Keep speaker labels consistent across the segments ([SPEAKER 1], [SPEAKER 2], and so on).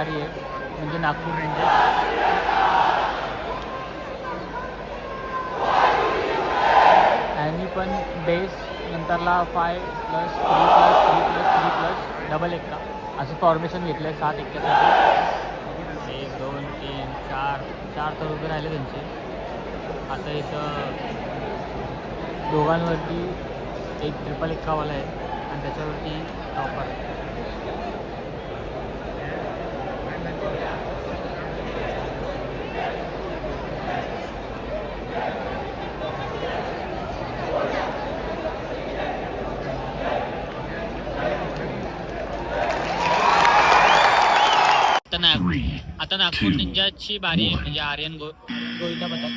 [SPEAKER 1] बारी आहे, म्हणजे नागपूर रेंजर्स. आणि पण बेस नंतरला 5+3+3+3+3+ डबल एक्का असं फॉर्मेशन घेतलं आहे 7 एक्क्यासाठी. 1 2 3 4 तर उभे राहिले त्यांचे. आता इथं दोघांवरती एक ट्रिपल एक्कावाला आहे आणि त्याच्यावरती टॉपर. आता नागपूर निंजाची बारी आहे, म्हणजे आर्यन गोविंदा पथक.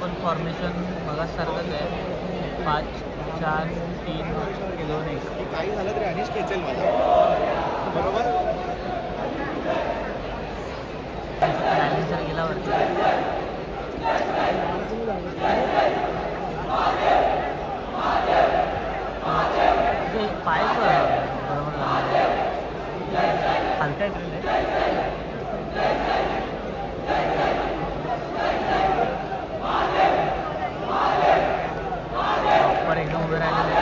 [SPEAKER 1] पण फॉर्मेशन बघा सारखंच आहे, 5-4-3-2-1.
[SPEAKER 2] काही झालं तरी अनिश खेचेल मला, बरोबर.
[SPEAKER 1] बॅलेन्सर गेला वरती. पाय बरोबर हलका आहे. प्रॉपर एकदम उभे राहिलेले.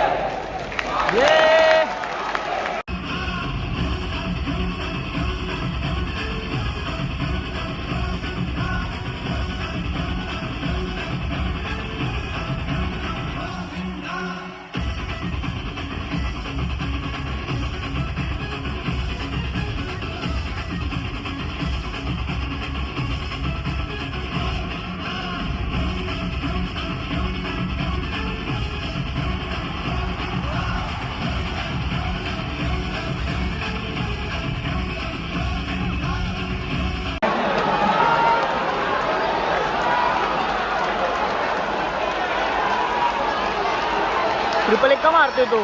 [SPEAKER 1] ट्रिपल एक्का मारतोय तो.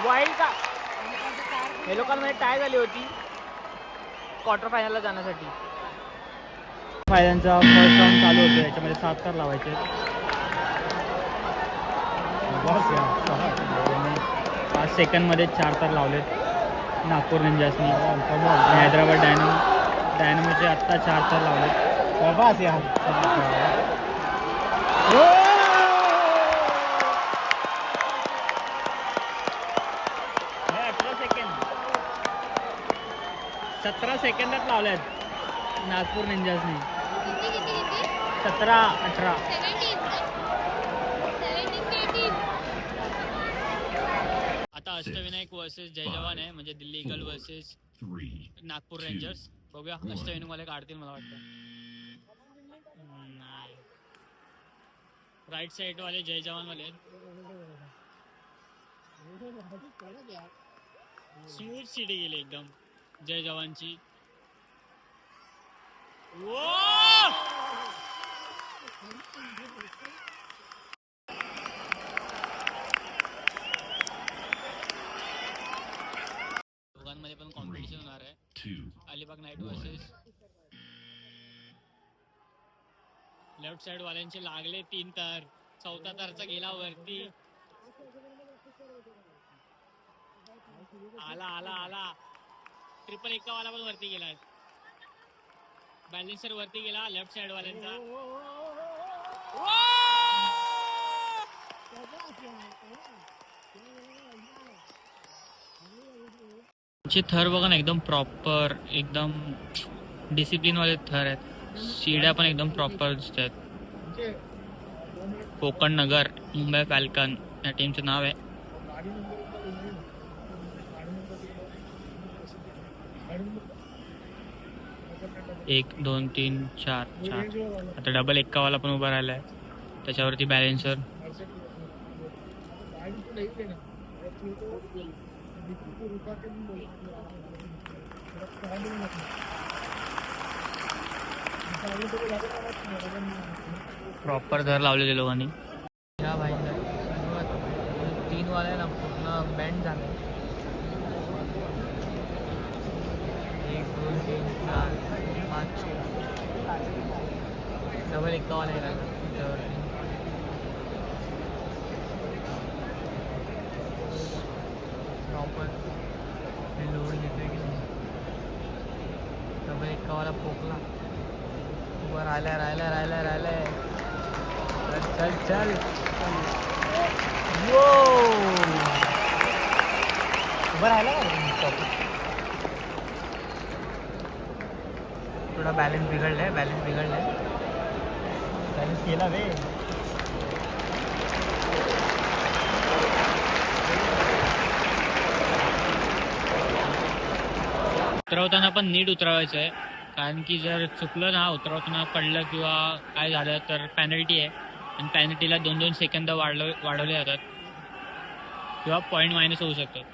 [SPEAKER 1] वाईल्ड का हे लोकांमध्ये टाय झाली होती क्वार्टर फायनलला जाण्यासाठी. फायनलचा फर्स्ट राऊंड चालू होतो, याच्यामध्ये 7 तर लावायचे. 5 सेकंडमध्ये 4 तर लावलेत नागपूर निंजासनी. हैदराबाद डायनामोचे आत्ता 4 तर लावलेत. 17 सेकंदात लावल्यात नागपूर निंजासनी. 17-18. आता अष्टविनायक वर्सेस जय जवान आहे, म्हणजे Delhi eagle versus Nagpur rangers. बघूया अष्टविनायक वाले काढतील मला वाटतं. राईट साइड वाले जय जवान वाले. स्मूथ सिटी गेली एकदम जय जवानची. दोघांमध्ये पण कॉम्पिटिशन होणार आहे. Alibag night versus left side वाल्यांचे लागले 3 तर. 4था तरचा गेला वरती. आला ट्रिपल एक्का वाला पण वरती गेला. बॅलेन्सर वरती गेला लेफ्ट साइड वाल्यांचा. थर बघा ना, एकदम प्रॉपर, एकदम डिसिप्लिन वाले थर आहेत. शिड्या पण एकदम प्रॉपर दिसत आहेत. कोकण नगर मुंबई फॅल्कन या टीमचं नाव आहे. एक दोन तीन चार चार. आता डबल एक्कावाला पण उभा राहिला आहे. त्याच्यावरती बॅलेन्सर. प्रॉपर धर लावलेले लोकांनी. ह्या भाईला 3 वाला ना पूर्ण बँड झालं. 1 2 3 4 5 डबल एक्कावाला आहे त्याच्यावरती. प्रॉपर लोड घेतोय की नाही. डबल एक्कावाला पोकला. उभं राहिलाय. चल वो उभं राहिला का थोडा बॅलन्स बिघडलाय. बॅलन्स केला बे. उतरवताना पण नीट उतरवायचं आहे, कारण की जर चुकलं ना उतरवताना पडलं किंवा काय झालं तर पॅनल्टी आहे. आणि पॅनल्टीला 2-2 सेकंद वाढवले जातात किंवा पॉईंट मायनस होऊ शकतात.